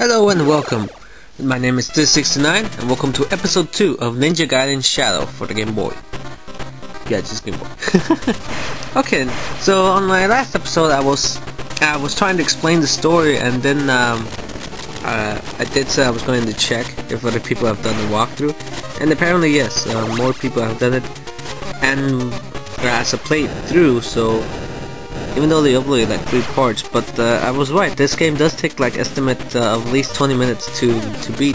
Hello and welcome. My name is 369 and welcome to episode 2 of Ninja Gaiden Shadow for the Game Boy. Yeah, just Game Boy. Okay, so on my last episode I was trying to explain the story, and then I did say I was going to check if other people have done the walkthrough, and apparently yes, more people have done it, and as I played through, so even though they uploaded like 3 parts, but I was right, this game does take like estimate of at least 20 minutes to beat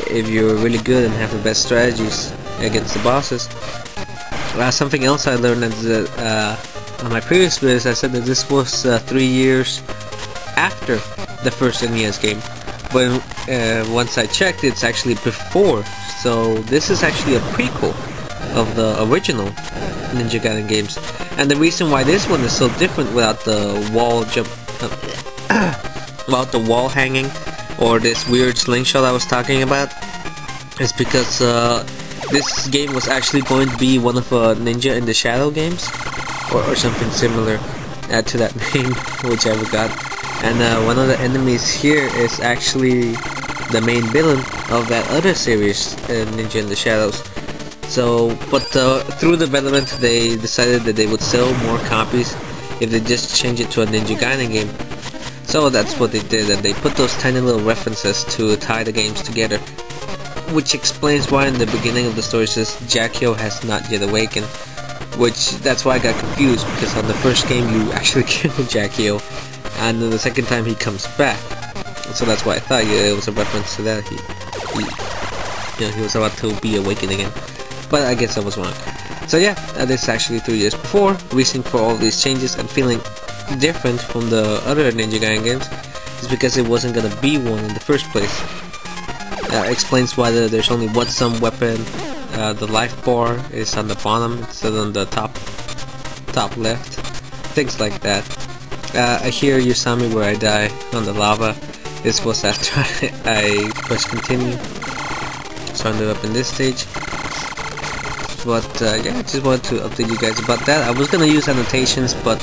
if you're really good and have the best strategies against the bosses. Something else I learned is that on my previous videos I said that this was 3 years after the first NES game, but once I checked it's actually before, so this is actually a prequel of the original Ninja Gaiden games. And the reason why this one is so different without the wall jump, without the wall hanging or this weird slingshot I was talking about, is because this game was actually going to be one of Ninja in the Shadow games, or something similar to that name, which I forgot. And one of the enemies here is actually the main villain of that other series, Ninja in the Shadows. So, but through development they decided that they would sell more copies if they just change it to a Ninja Gaiden game. So that's what they did, and they put those tiny little references to tie the games together, which explains why in the beginning of the story it says Jackio has not yet awakened, which that's why I got confused, because on the first game you actually kill Jackio, and then the second time he comes back. So that's why I thought it was a reference to that. He was about to be awakened again. But I guess I was wrong. So yeah, this is actually 3 years before. Reason for all these changes and feeling different from the other Ninja Gaiden games is because it wasn't gonna be one in the first place. Explains why there's only one some weapon. The life bar is on the bottom instead of on the top left. Things like that. Here you saw me where I die on the lava. This was after I pressed continue. So I ended up in this stage. But yeah, I just wanted to update you guys about that. I was gonna use annotations, but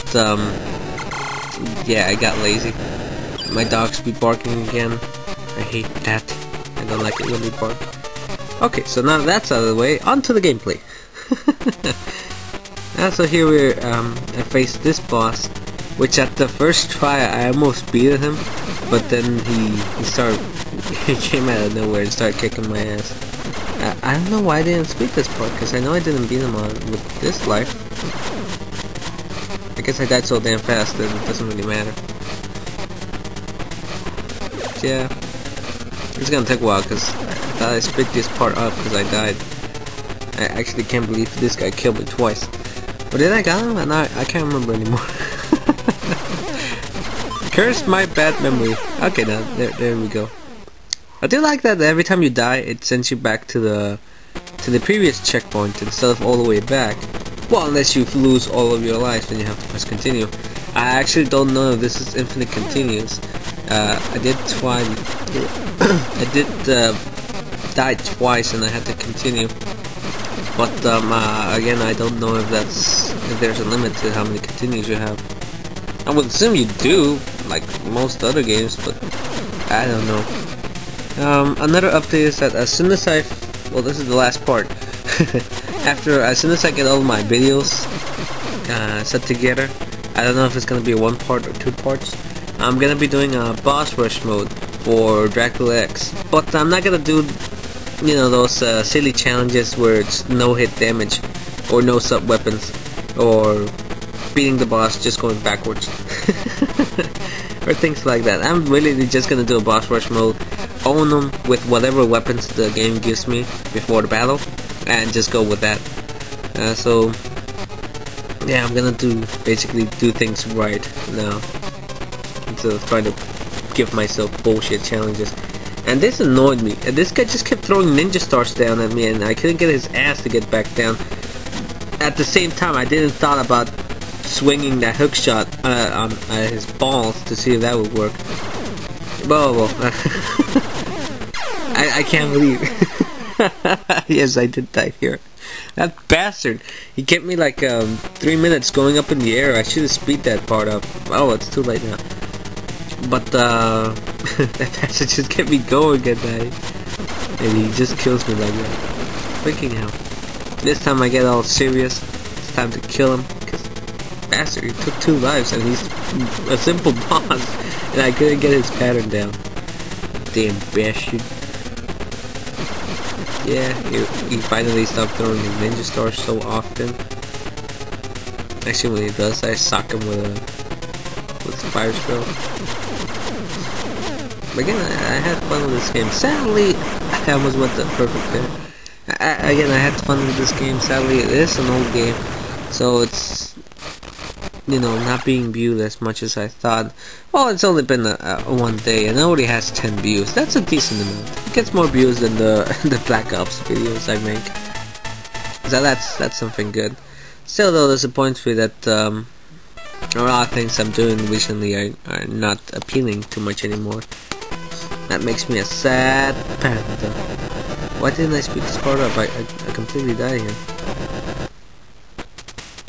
yeah, I got lazy. My dogs be barking again. I hate that. I don't like it when they bark. Okay, so now that's out of the way, on to the gameplay. So here we're I faced this boss, which at the first try I almost beat him, but then he came out of nowhere and started kicking my ass. I don't know why I didn't speed this part, because I know I didn't beat him with this life. I guess I died so damn fast that it doesn't really matter. Yeah, it's gonna take a while, because I thought I sped this part up because I died. I actually can't believe this guy killed me twice. But did I got him? And I can't remember anymore. Curse my bad memory. Okay, now there we go. I do like that every time you die, it sends you back to the previous checkpoint instead of all the way back. Well, unless you lose all of your life, then you have to press continue. I actually don't know if this is infinite continuous. I did try. I did die twice, and I had to continue. But again, I don't know if there's a limit to how many continues you have. I would assume you do, like most other games, but I don't know. Another update is that as soon as well, this is the last part. As soon as I get all my videos set together, I don't know if it's gonna be 1 part or 2 parts. I'm gonna be doing a boss rush mode for Dracula X, but I'm not gonna do, you know, those silly challenges where it's no hit damage or no sub weapons or beating the boss just going backwards or things like that. I'm really just gonna do a boss rush mode. Own them with whatever weapons the game gives me before the battle, and just go with that. So yeah, I'm gonna basically do things right now instead of trying to give myself bullshit challenges. And this annoyed me. And this guy just kept throwing ninja stars down at me, and I couldn't get his ass to get back down. At the same time, I didn't thought about swinging that hook shot on his balls to see if that would work. Whoa. I can't believe. Yes, I did die here. That bastard. He kept me like 3 minutes going up in the air. I should have speed that part up. Oh, it's too late now. But that passage just get me going at night, and he just kills me like that. Freaking hell! This time I get all serious. It's time to kill him, because bastard, he took 2 lives, and he's a simple boss, and I couldn't get his pattern down. Damn bastard! Yeah, he finally stopped throwing his ninja stars so often. Actually, when he does, I sock him with the fire spell. But again, I had fun with this game. Sadly, I almost went the perfect there. Again, I had fun with this game. Sadly, it is an old game, so it's, you know, not being viewed as much as I thought. Well, it's only been one day, and it already has 10 views. That's a decent amount. It gets more views than the Black Ops videos I make. So that's something good. Still, though, disappoints me that a lot of things I'm doing recently are not appealing too much anymore. That makes me a sad panther. Why didn't I speed this part up? I completely died here.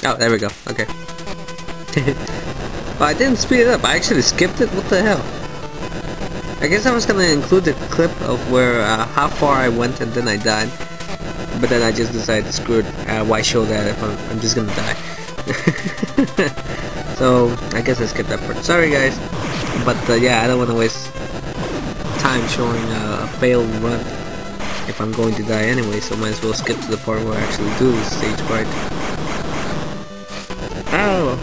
Oh, there we go. Okay. Well, I didn't speed it up. I actually skipped it. What the hell? I guess I was gonna include the clip of where how far I went and then I died. But then I just decided to screw it. Why show that if I'm just gonna die? So I guess I skipped that part. Sorry guys, but yeah, I don't want to waste time showing a failed run if I'm going to die anyway. So might as well skip to the part where I actually do this stage right. Oh,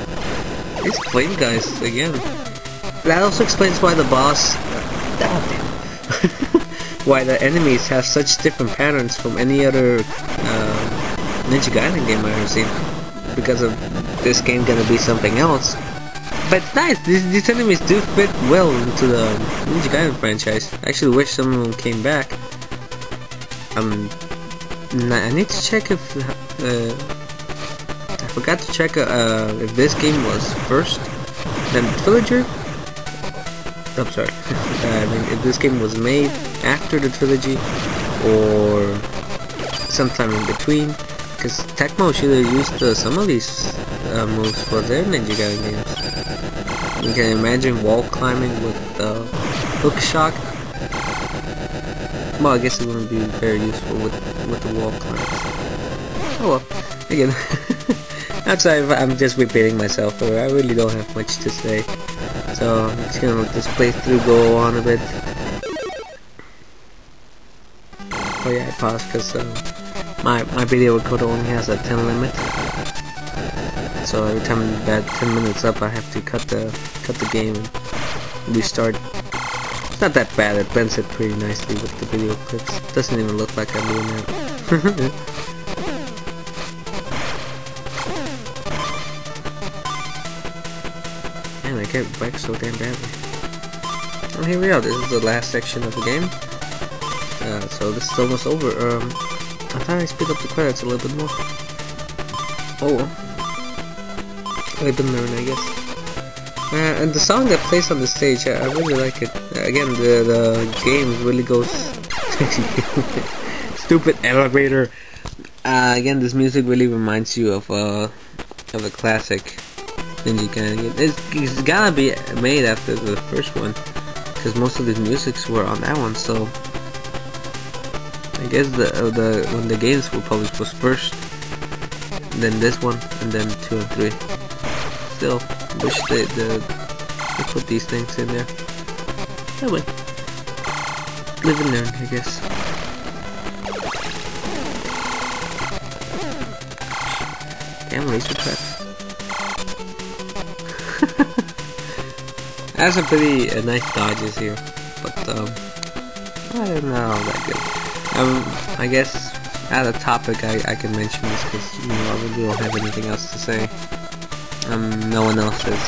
these flame guys again. That also explains why the boss. Why the enemies have such different patterns from any other Ninja Gaiden game I've ever seen. Because of this game gonna be something else. But it's nice, these enemies do fit well into the Ninja Gaiden franchise. I actually wish some of them came back. I need to check if... I forgot to check if this game was first, then Villager. I'm sorry. I mean, if this game was made after the trilogy or sometime in between, because Tecmo should have used some of these moves for their Ninja Gaiden games. You can imagine wall climbing with hook shock. Well, I guess it wouldn't be very useful with the wall climbs. Oh well, again, I'm just repeating myself. I really don't have much to say. So I'm just gonna let this playthrough go on a bit. Oh yeah, I paused because my video recorder only has a 10 limit. So every time that 10 minutes up, I have to cut the game and restart. It's not that bad. It blends it pretty nicely with the video clips. It doesn't even look like I'm doing that. Man, I get wrecked so damn badly. Well, here we are. This is the last section of the game. So this is almost over. I thought I'd speed up the credits a little bit more. Oh well. I've been learning, I guess. And the song that plays on the stage, I really like it. Again, the game really goes... Stupid elevator! Again, this music really reminds you of a classic Ninja Gaiden. It's gotta be made after the first one, because most of the musics were on that one, so... I guess when the games were published was first, then this one, and then 2 and 3. Still, wish they put these things in there. Anyway, live and learn, I guess. Damn laser traps. I have some pretty nice dodges here, but I don't know that good. I guess at a topic I can mention this because I really don't have anything else to say. No one else has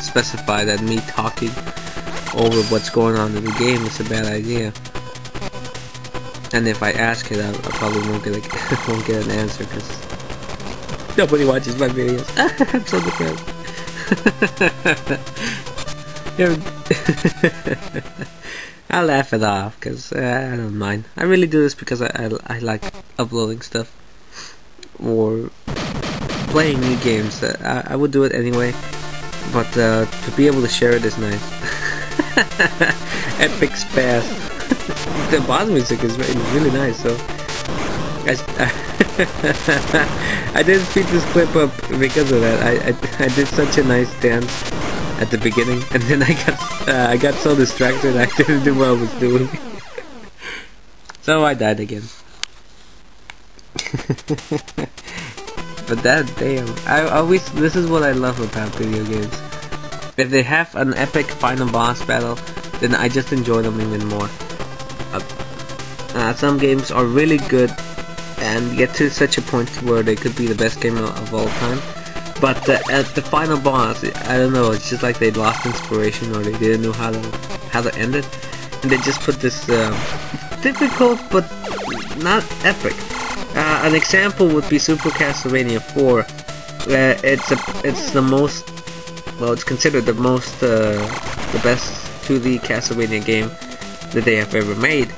specified that me talking over what's going on in the game is a bad idea. And if I ask it, I probably won't get an answer because nobody watches my videos. I'm so depressed. I'll laugh it off because I don't mind. I really do this because I like uploading stuff or playing new games. I would do it anyway, but to be able to share it is nice. Epic spaz. The boss music is really nice, so I didn't speed this clip up because of that. I did such a nice dance at the beginning, and then I got so distracted I didn't do what I was doing. So I died again. But that damn, this is what I love about video games. If they have an epic final boss battle, then I just enjoy them even more. Some games are really good and get to such a point where they could be the best game of all time. But at the final boss, I don't know, it's just like they lost inspiration, or they didn't know how to end it, and they just put this difficult but not epic. An example would be Super Castlevania 4. It's the most, well, it's considered the most the best 2D Castlevania game that they have ever made.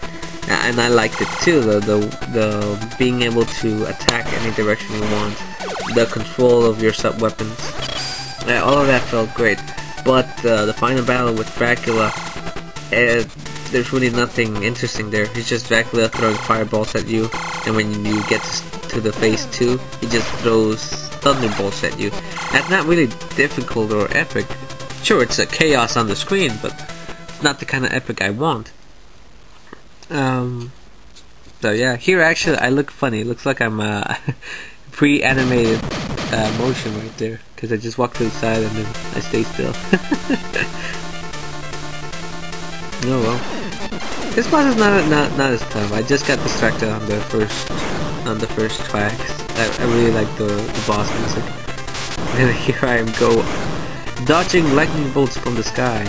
And I liked it too, the being able to attack any direction you want, the control of your sub-weapons, all of that felt great. But the final battle with Dracula, there's really nothing interesting there. It's just Dracula throwing fireballs at you, and when you get to the phase 2, he just throws thunderbolts at you. That's not really difficult or epic. Sure, it's a chaos on the screen, but it's not the kind of epic I want. So yeah, here actually I look funny. It looks like I'm pre-animated motion right there, because I just walk to the side and then I stay still. Oh well. This boss is not as tough. I just got distracted on the first try. I really like the boss music. And here I am dodging lightning bolts from the sky.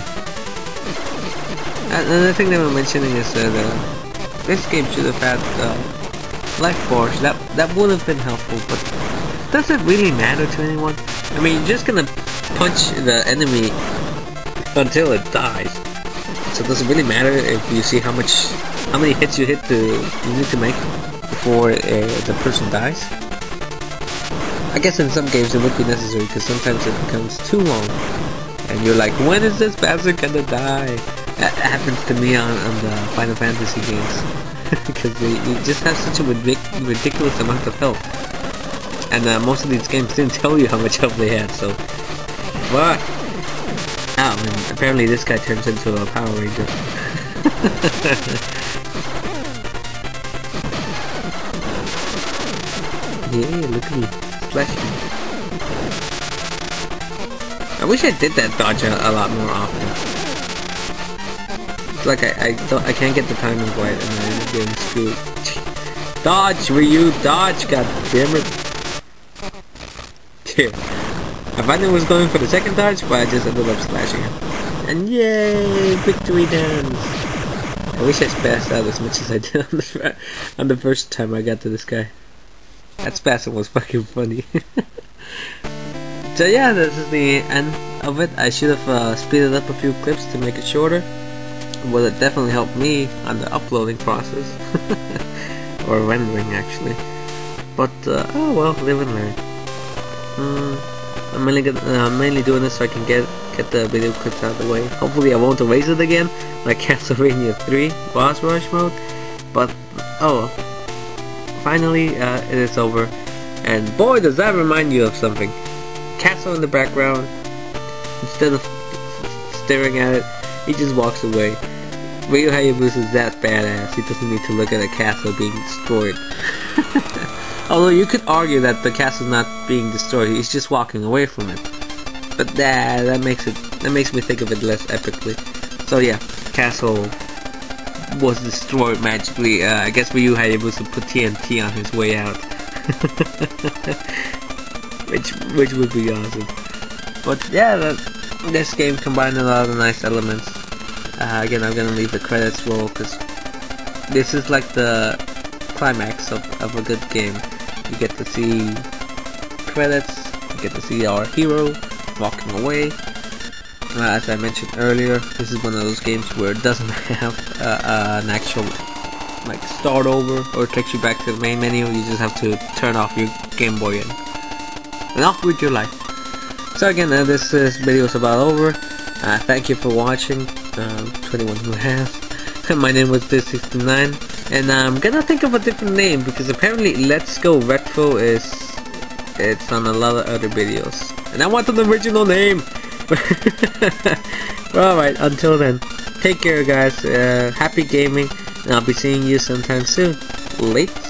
Another thing they were mentioning is that this game should have had life bars. That would have been helpful, but does it really matter to anyone? I mean, you're just gonna punch the enemy until it dies. So does it really matter if you see how many hits you need to make before the person dies? I guess in some games it would be necessary, because sometimes it becomes too long, and you're like, when is this bastard gonna die? That happens to me on the Final Fantasy games, because you just have such a ridiculous amount of health, and most of these games didn't tell you how much health they had. So, but and apparently this guy turns into a Power Ranger. Yeah, look at me splashing. I wish I did that dodge a lot more often. Like I can't get the timing right, and I'm getting screwed. Dodge, Ryu, dodge! God damn it! Yeah. I finally was going for the second dodge, but I just ended up slashing him. And yay! Victory dance! I wish I spazzed out as much as I did on the first time I got to this guy. That spazzing was fucking funny. So yeah, this is the end of it. I should have speeded up a few clips to make it shorter. Well, it definitely helped me on the uploading process. Or rendering, actually. But, oh well, live and learn. I'm mainly doing this so I can get the video clips out of the way. Hopefully I won't erase it again, like Castlevania 3 Boss Rush mode. But, oh well. Finally, it is over. And boy, does that remind you of something. Castle in the background. Instead of staring at it, he just walks away. Ryu Hayabusa is that badass. He doesn't need to look at a castle being destroyed. Although you could argue that the castle's not being destroyed, he's just walking away from it. But that makes me think of it less epically. So yeah, castle was destroyed magically. I guess Ryu Hayabusa put TNT on his way out. which would be awesome. But yeah, this game combined a lot of nice elements. Again, I'm gonna leave the credits roll, because this is like the climax of a good game. You get to see credits, you get to see our hero walking away. As I mentioned earlier, this is one of those games where it doesn't have an actual like start over or takes you back to the main menu. You just have to turn off your Game Boy and off with your life. So again, this video is about over. Thank you for watching. 21 who has. My name was Biz69, and I'm gonna think of a different name because apparently Let's Go Retro it's on a lot of other videos, and I want an original name. Alright, until then, take care guys, happy gaming, and I'll be seeing you sometime soon. Late.